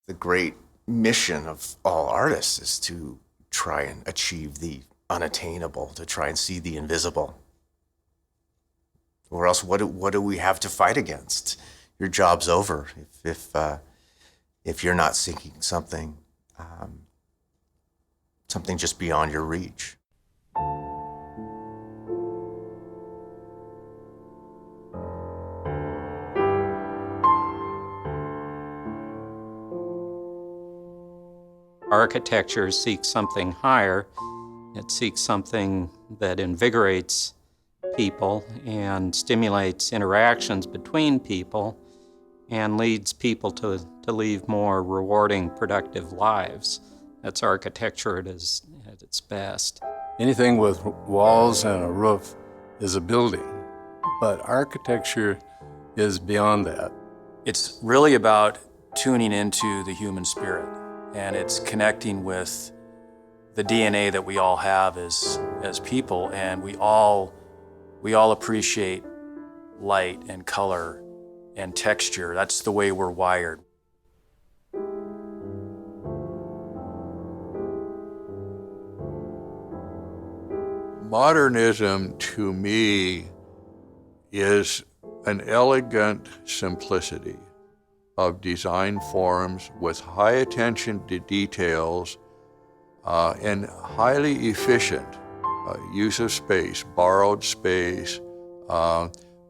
the great mission of all artists is to try and achieve the unattainable, to try and see the invisible. Or else, what do we have to fight against? Your job's over if you're not seeking something just beyond your reach. Architecture seeks something higher. It seeks something that invigorates people and stimulates interactions between people and leads people to lead more rewarding, productive lives. That's architecture at its best. Anything with walls and a roof is a building, but architecture is beyond that. It's really about tuning into the human spirit, and it's connecting with the DNA that we all have as people, and we all appreciate light and color and texture. That's the way we're wired. Modernism, to me, is an elegant simplicity of design forms with high attention to details and highly efficient use of space, borrowed space,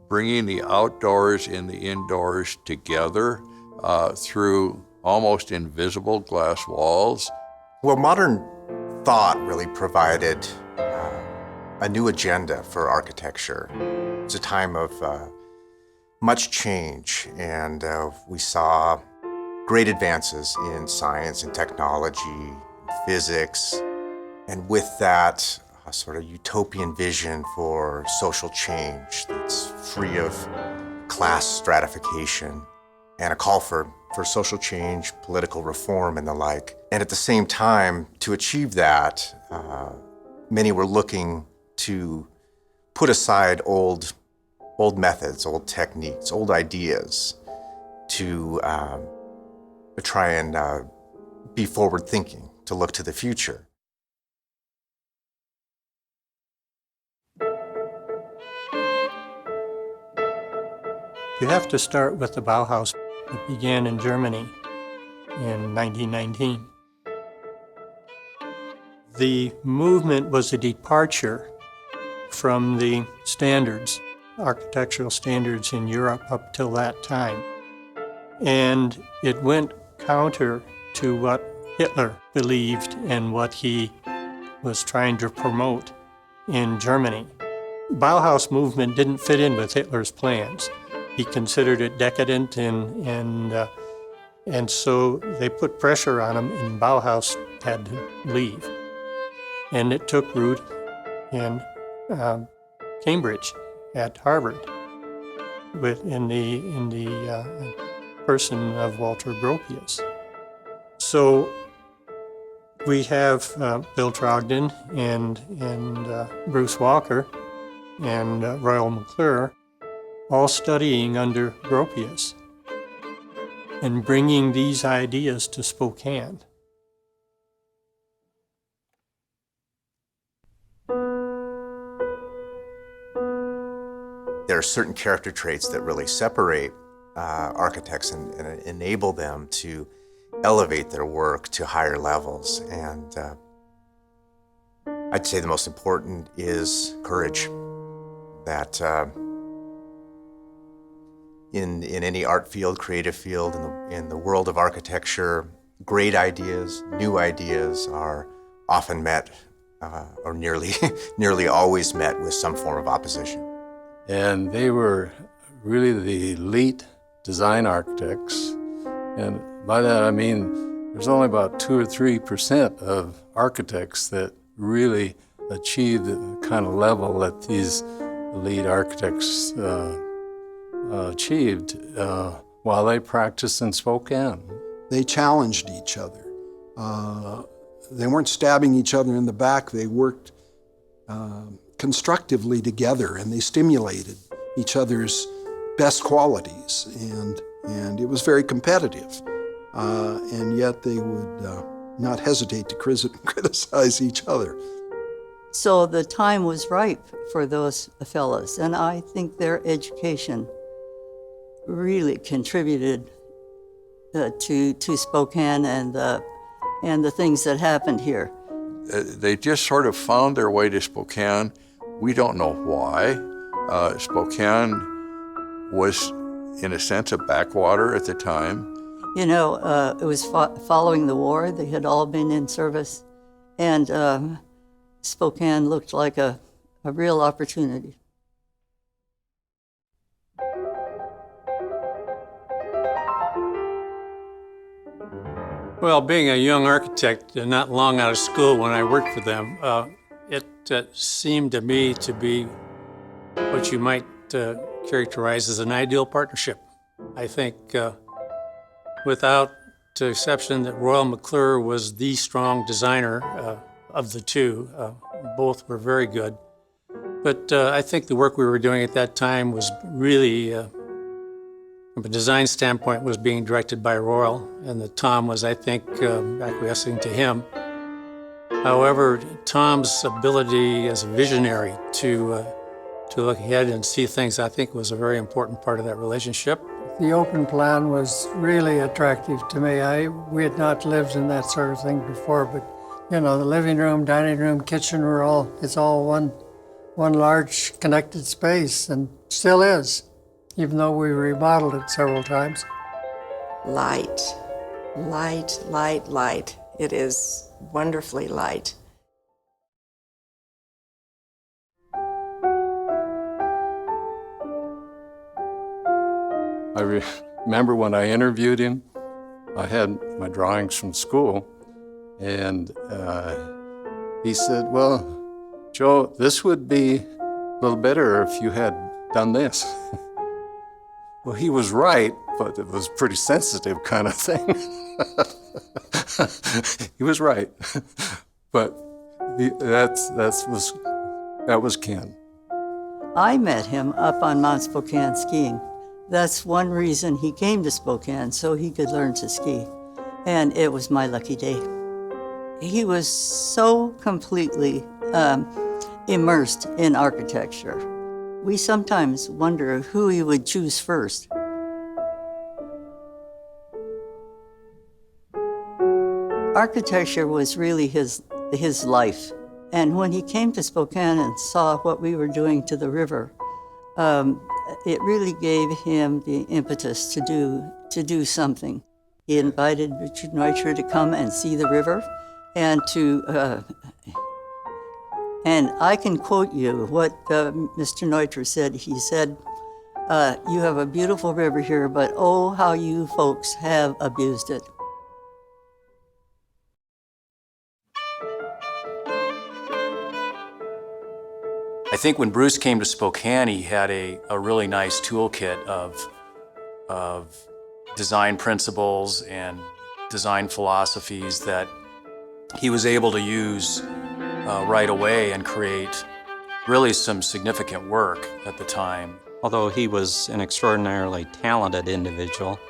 bringing the outdoors and the indoors together through almost invisible glass walls. Well, modern thought really provided a new agenda for architecture. It's a time of much change, and we saw great advances in science and technology, physics, and with that, a sort of utopian vision for social change that's free of class stratification, and a call for social change, political reform, and the like. And at the same time, to achieve that, many were looking to put aside old methods, old techniques, old ideas to try and be forward-thinking, to look to the future. You have to start with the Bauhaus. It began in Germany in 1919. The movement was a departure from the standards, architectural standards in Europe up till that time. And it went counter to what Hitler believed and what he was trying to promote in Germany. Bauhaus movement didn't fit in with Hitler's plans. He considered it decadent, and so they put pressure on him, and Bauhaus had to leave. And it took root in Cambridge at Harvard, in the person of Walter Gropius. So we have Bill Trogdon and Bruce Walker and Royal McClure all studying under Gropius and bringing these ideas to Spokane. There are certain character traits that really separate architects and enable them to elevate their work to higher levels. And I'd say the most important is courage. That in any art field, creative field, in the world of architecture, great ideas, new ideas are often met, or nearly always met with some form of opposition. And they were really the elite design architects. And by that I mean there's only about 2 or 3% of architects that really achieve the kind of level that these elite architects achieved while they practiced in Spokane. They challenged each other. They weren't stabbing each other in the back. They worked constructively together, and they stimulated each other's best qualities, and it was very competitive. and yet they would not hesitate to criticize each other. So the time was ripe for those fellows, and I think their education really contributed to Spokane and the things that happened here. They just sort of found their way to Spokane. We don't know why. Spokane was, in a sense, a backwater at the time. You know, it was following the war. They had all been in service, and Spokane looked like a real opportunity. Well, being a young architect, not long out of school when I worked for them, it seemed to me to be what you might characterize as an ideal partnership. I think, without the exception that Royal McClure was the strong designer of the two, both were very good. But I think the work we were doing at that time was really, from a design standpoint, was being directed by Royal, and that Tom was, I think, acquiescing to him. However, Tom's ability as a visionary to look ahead and see things, I think, was a very important part of that relationship. The open plan was really attractive to me. We had not lived in that sort of thing before, but you know, the living room, dining room, kitchen it's all one large connected space, and still is, even though we remodeled it several times. Light, light, light, light. It is wonderfully light. I remember when I interviewed him, I had my drawings from school, and he said, well, Joe, this would be a little better if you had done this. Well, he was right, but it was a pretty sensitive kind of thing. He was right, but that was Ken. I met him up on Mount Spokane skiing. That's one reason he came to Spokane, so he could learn to ski. And it was my lucky day. He was so completely immersed in architecture. We sometimes wonder who he would choose first. Architecture was really his life. And when he came to Spokane and saw what we were doing to the river, it really gave him the impetus to do something. He invited Richard Neutra to come and see the river, and and I can quote you what Mr. Neutra said. He said, "You have a beautiful river here, but oh, how you folks have abused it." I think when Bruce came to Spokane, he had a really nice toolkit of design principles and design philosophies that he was able to use right away and create really some significant work at the time. Although he was an extraordinarily talented individual,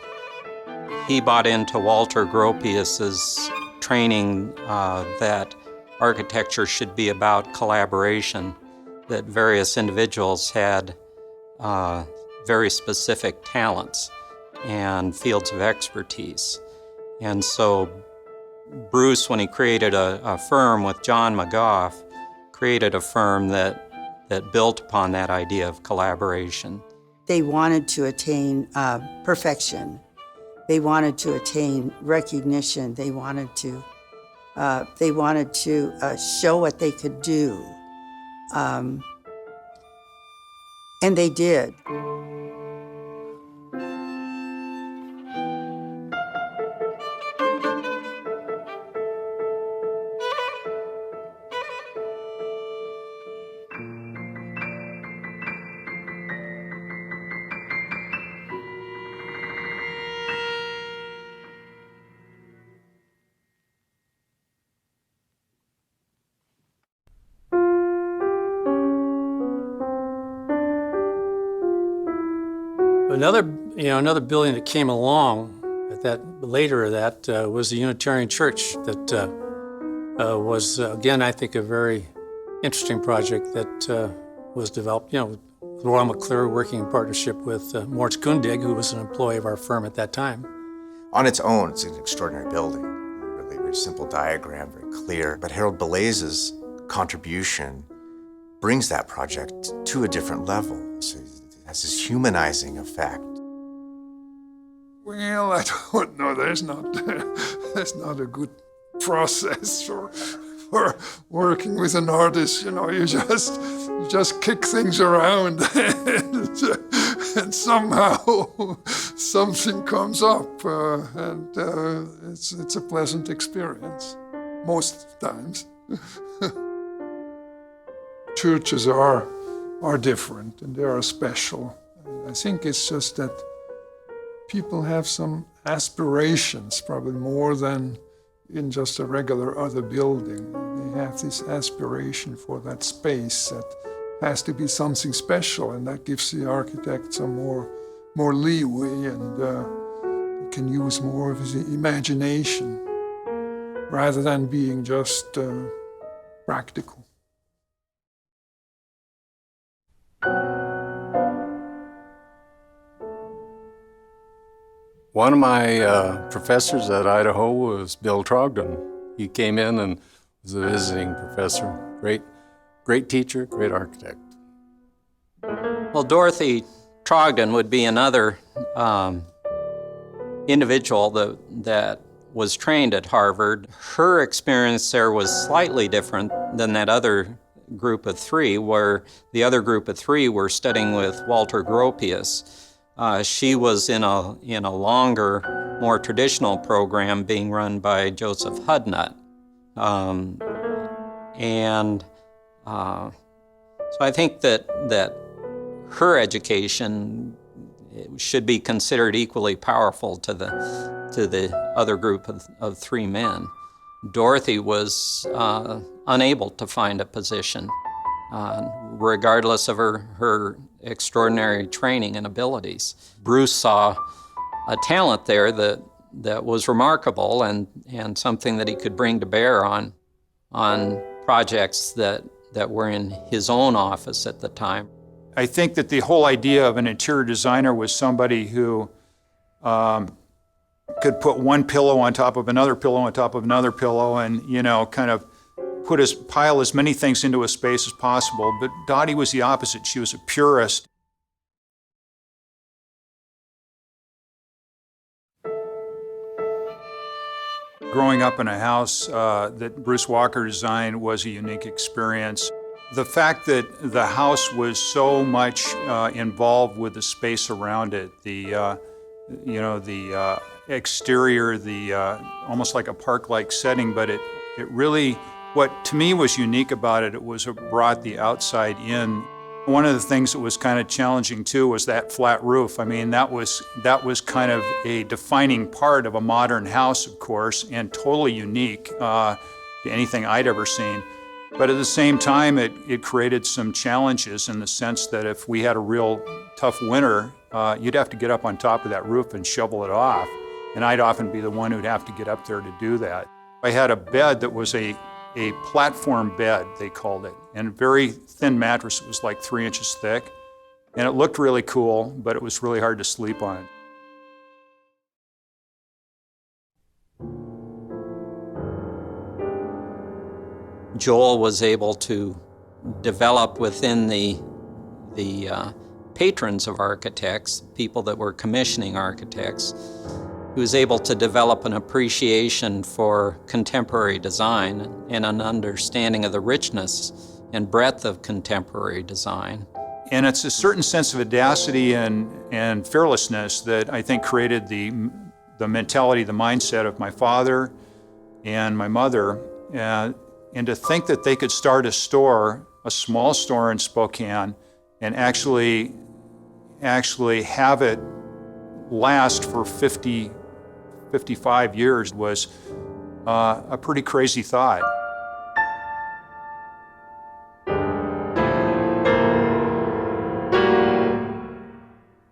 he bought into Walter Gropius's training that architecture should be about collaboration, that various individuals had very specific talents and fields of expertise. And so Bruce, when he created a firm with John McGough, created a firm that built upon that idea of collaboration. They wanted to attain perfection. They wanted to attain recognition. They wanted to show what they could do. And they did. Another building that came along later that was the Unitarian Church that was, again, I think, a very interesting project that was developed, Royal McClure working in partnership with Moritz Kundig, who was an employee of our firm at that time. On its own, it's an extraordinary building. Really very simple diagram, very clear. But Harold Belaze's contribution brings that project to a different level. So it has this humanizing effect. Well, I don't know. There's not a good process for working with an artist. You just kick things around and somehow something comes up, and it's a pleasant experience most times. Churches are different and they are special. I think it's just that people have some aspirations, probably more than in just a regular other building. They have this aspiration for that space that has to be something special, and that gives the architect some more leeway, and can use more of his imagination rather than being just practical. One of my professors at Idaho was Bill Trogdon. He came in and was a visiting professor. Great teacher, great architect. Well, Dorothy Trogdon would be another individual that was trained at Harvard. Her experience there was slightly different than that other group of three, where the other group of three were studying with Walter Gropius. She was in a longer, more traditional program being run by Joseph Hudnut. So I think that her education should be considered equally powerful to the other group of three men. Dorothy was unable to find a position, regardless of her extraordinary training and abilities. Bruce saw a talent there that was remarkable and something that he could bring to bear on projects that were in his own office at the time. I think that the whole idea of an interior designer was somebody who could put one pillow on top of another pillow on top of another pillow and, kind of pile as many things into a space as possible. But Dottie was the opposite. She was a purist. Growing up in a house that Bruce Walker designed was a unique experience. The fact that the house was so much involved with the space around it, the exterior, almost like a park-like setting, but it really, what to me was unique about it, it brought the outside in. One of the things that was kind of challenging too was that flat roof. I mean, that was kind of a defining part of a modern house, of course, and totally unique to anything I'd ever seen. But at the same time, it created some challenges in the sense that if we had a real tough winter, you'd have to get up on top of that roof and shovel it off. And I'd often be the one who'd have to get up there to do that. I had a bed that was a platform bed, they called it, and a very thin mattress. It was like 3 inches thick. And it looked really cool, but it was really hard to sleep on. Joel was able to develop within the patrons of architects, people that were commissioning architects, he was able to develop an appreciation for contemporary design and an understanding of the richness and breadth of contemporary design. And it's a certain sense of audacity and fearlessness that I think created the mentality, the mindset of my father and my mother. And to think that they could start a small store in Spokane, and actually have it last for 55 years was a pretty crazy thought.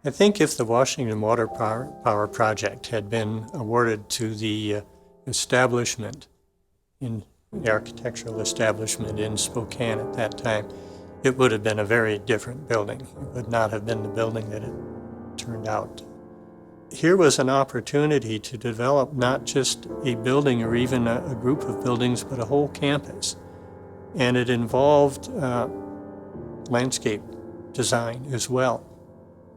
I think if the Washington Water Power Project had been awarded to the establishment, in the architectural establishment in Spokane at that time, it would have been a very different building. It would not have been the building that it turned out. Here was an opportunity to develop not just a building or even a group of buildings, but a whole campus. And it involved landscape design as well.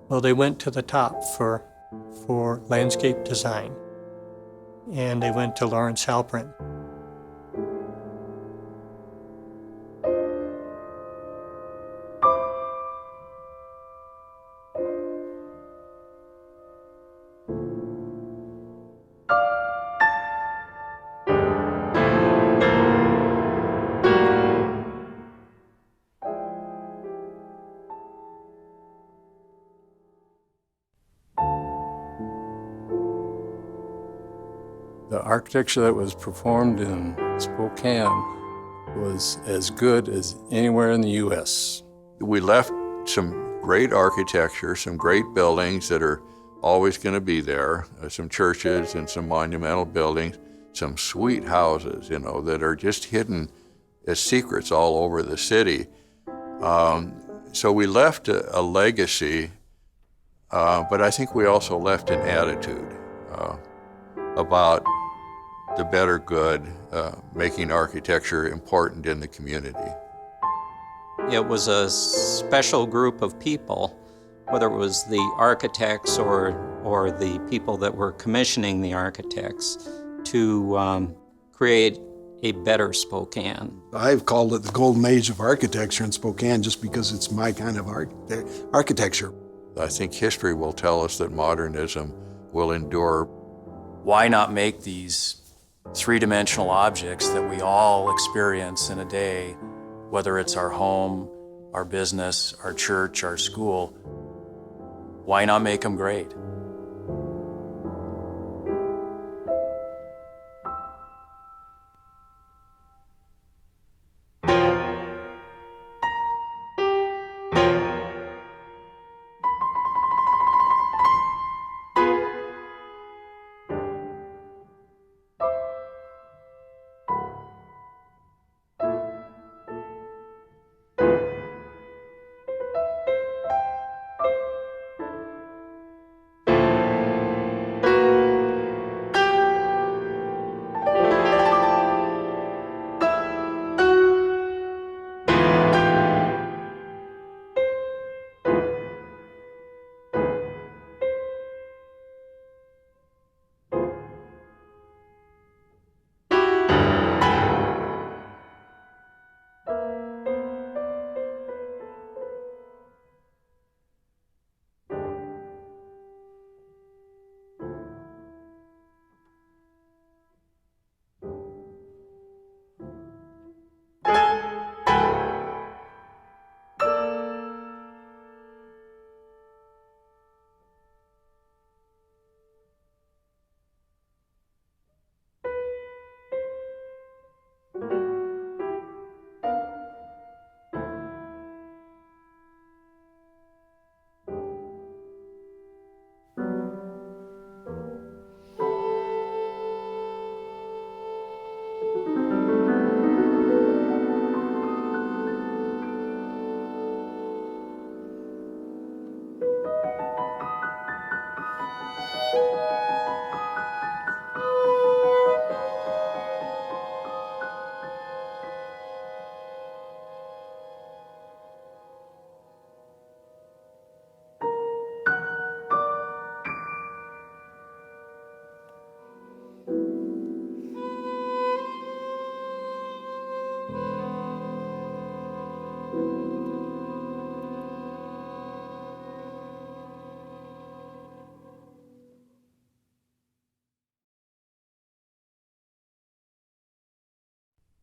Well, they went to the top for landscape design, and they went to Lawrence Halprin. The architecture that was performed in Spokane was as good as anywhere in the U.S. We left some great architecture, some great buildings that are always going to be there, some churches and some monumental buildings, some sweet houses, that are just hidden as secrets all over the city. So we left a legacy, but I think we also left an attitude about the better good, making architecture important in the community. It was a special group of people, whether it was the architects or the people that were commissioning the architects, to create a better Spokane. I've called it the golden age of architecture in Spokane just because it's my kind of architecture. I think history will tell us that modernism will endure. Why not make these three-dimensional objects that we all experience in a day, whether it's our home, our business, our church, our school, why not make them great?